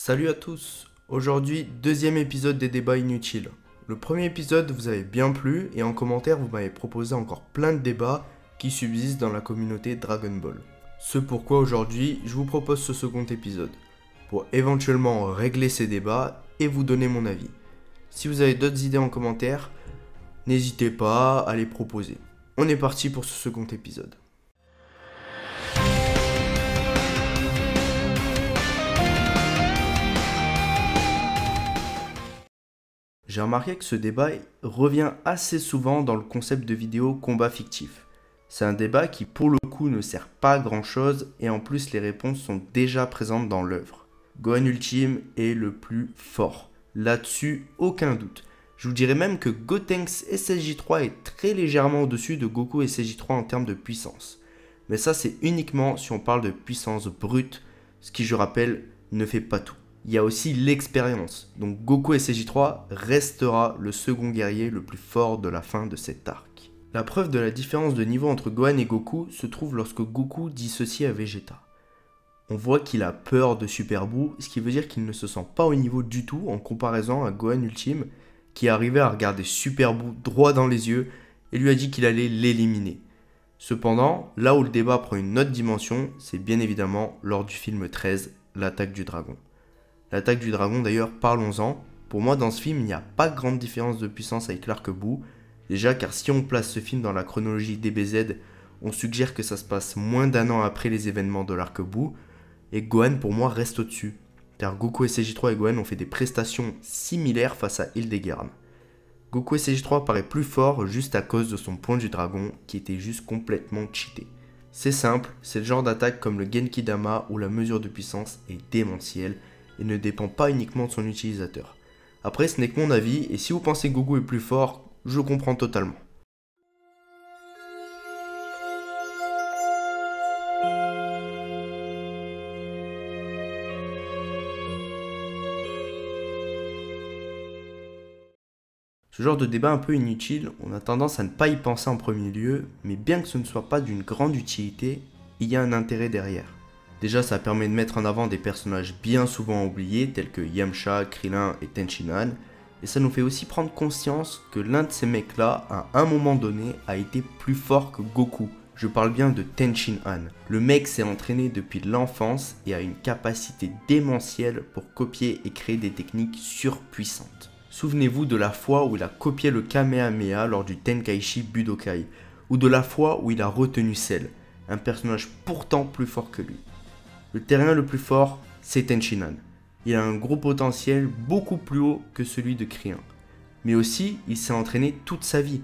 Salut à tous, aujourd'hui deuxième épisode des débats inutiles. Le premier épisode vous avait bien plu et en commentaire vous m'avez proposé encore plein de débats qui subsistent dans la communauté Dragon Ball. Ce pourquoi aujourd'hui je vous propose ce second épisode, pour éventuellement régler ces débats et vous donner mon avis. Si vous avez d'autres idées en commentaire, n'hésitez pas à les proposer. On est parti pour ce second épisode. J'ai remarqué que ce débat revient assez souvent dans le concept de vidéo combat fictif. C'est un débat qui pour le coup ne sert pas à grand chose et en plus les réponses sont déjà présentes dans l'œuvre. Gohan Ultime est le plus fort, là-dessus aucun doute. Je vous dirais même que Gotenks SSJ3 est très légèrement au-dessus de Goku SSJ3 en termes de puissance. Mais ça c'est uniquement si on parle de puissance brute, ce qui je rappelle ne fait pas tout. Il y a aussi l'expérience, donc Goku SSJ3 restera le second guerrier le plus fort de la fin de cet arc. La preuve de la différence de niveau entre Gohan et Goku se trouve lorsque Goku dissocie à Vegeta. On voit qu'il a peur de Super Buu, ce qui veut dire qu'il ne se sent pas au niveau du tout en comparaison à Gohan Ultime, qui arrivait à regarder Super Buu droit dans les yeux et lui a dit qu'il allait l'éliminer. Cependant, là où le débat prend une autre dimension, c'est bien évidemment lors du film 13, l'attaque du dragon. L'attaque du dragon d'ailleurs, parlons-en. Pour moi dans ce film, il n'y a pas de grande différence de puissance avec l'arc Buu. Déjà car si on place ce film dans la chronologie DBZ, on suggère que ça se passe moins d'un an après les événements de l'arc Buu. Et Gohan pour moi reste au-dessus. Car Goku SSJ3 et Gohan ont fait des prestations similaires face à Hildegard. Goku SSJ3 paraît plus fort juste à cause de son point du dragon qui était juste complètement cheaté. C'est simple, c'est le genre d'attaque comme le Genki Dama où la mesure de puissance est démentielle et ne dépend pas uniquement de son utilisateur. Après ce n'est que mon avis et si vous pensez que Goku est plus fort, je comprends totalement. Ce genre de débat un peu inutile, on a tendance à ne pas y penser en premier lieu, mais bien que ce ne soit pas d'une grande utilité, il y a un intérêt derrière. Déjà ça permet de mettre en avant des personnages bien souvent oubliés tels que Yamcha, Krillin et Tenshinhan, et ça nous fait aussi prendre conscience que l'un de ces mecs là, à un moment donné, a été plus fort que Goku. Je parle bien de Tenshinhan. Le mec s'est entraîné depuis l'enfance et a une capacité démentielle pour copier et créer des techniques surpuissantes. Souvenez-vous de la fois où il a copié le Kamehameha lors du Tenkaichi Budokai, ou de la fois où il a retenu Cell, un personnage pourtant plus fort que lui. Le terrien le plus fort, c'est Tenshinhan. Il a un gros potentiel beaucoup plus haut que celui de Krillin. Mais aussi, il s'est entraîné toute sa vie.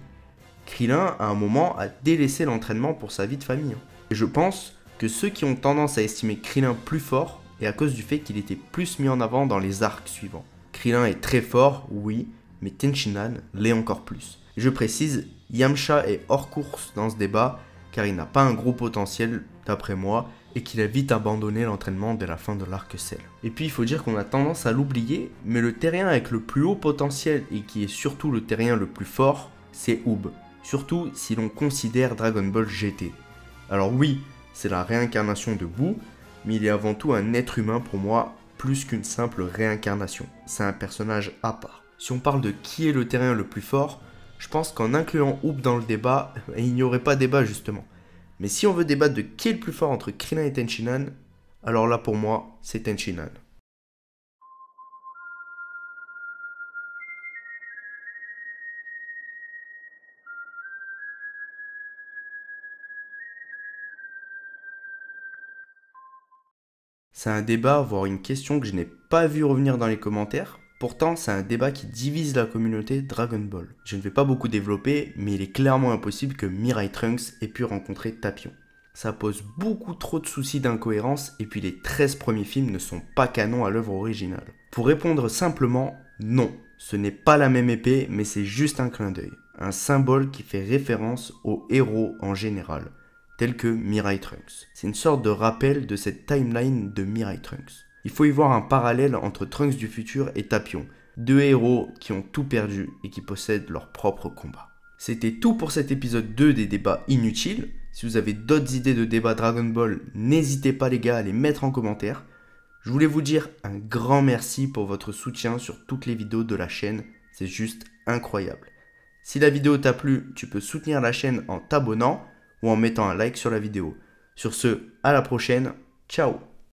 Krillin, à un moment, a délaissé l'entraînement pour sa vie de famille. Et je pense que ceux qui ont tendance à estimer Krillin plus fort est à cause du fait qu'il était plus mis en avant dans les arcs suivants. Krillin est très fort, oui, mais Tenshinhan l'est encore plus. Je précise, Yamcha est hors course dans ce débat, car il n'a pas un gros potentiel, d'après moi, et qu'il a vite abandonné l'entraînement dès la fin de l'arc Cell. Et puis il faut dire qu'on a tendance à l'oublier, mais le terrien avec le plus haut potentiel et qui est surtout le terrien le plus fort, c'est Oob. Surtout si l'on considère Dragon Ball GT. Alors oui, c'est la réincarnation de Buu, mais il est avant tout un être humain pour moi, plus qu'une simple réincarnation. C'est un personnage à part. Si on parle de qui est le terrien le plus fort, je pense qu'en incluant Oob dans le débat, il n'y aurait pas débat justement. Mais si on veut débattre de qui est le plus fort entre Krillin et Tenshinhan, alors là pour moi, c'est Tenshinhan. C'est un débat, voire une question que je n'ai pas vu revenir dans les commentaires. Pourtant, c'est un débat qui divise la communauté Dragon Ball. Je ne vais pas beaucoup développer, mais il est clairement impossible que Mirai Trunks ait pu rencontrer Tapion. Ça pose beaucoup trop de soucis d'incohérence et puis les 13 premiers films ne sont pas canons à l'œuvre originale. Pour répondre simplement, non. Ce n'est pas la même épée, mais c'est juste un clin d'œil. Un symbole qui fait référence aux héros en général, tels que Mirai Trunks. C'est une sorte de rappel de cette timeline de Mirai Trunks. Il faut y voir un parallèle entre Trunks du futur et Tapion, deux héros qui ont tout perdu et qui possèdent leur propre combat. C'était tout pour cet épisode 2 des débats inutiles. Si vous avez d'autres idées de débats Dragon Ball, n'hésitez pas les gars à les mettre en commentaire. Je voulais vous dire un grand merci pour votre soutien sur toutes les vidéos de la chaîne, c'est juste incroyable. Si la vidéo t'a plu, tu peux soutenir la chaîne en t'abonnant ou en mettant un like sur la vidéo. Sur ce, à la prochaine, ciao!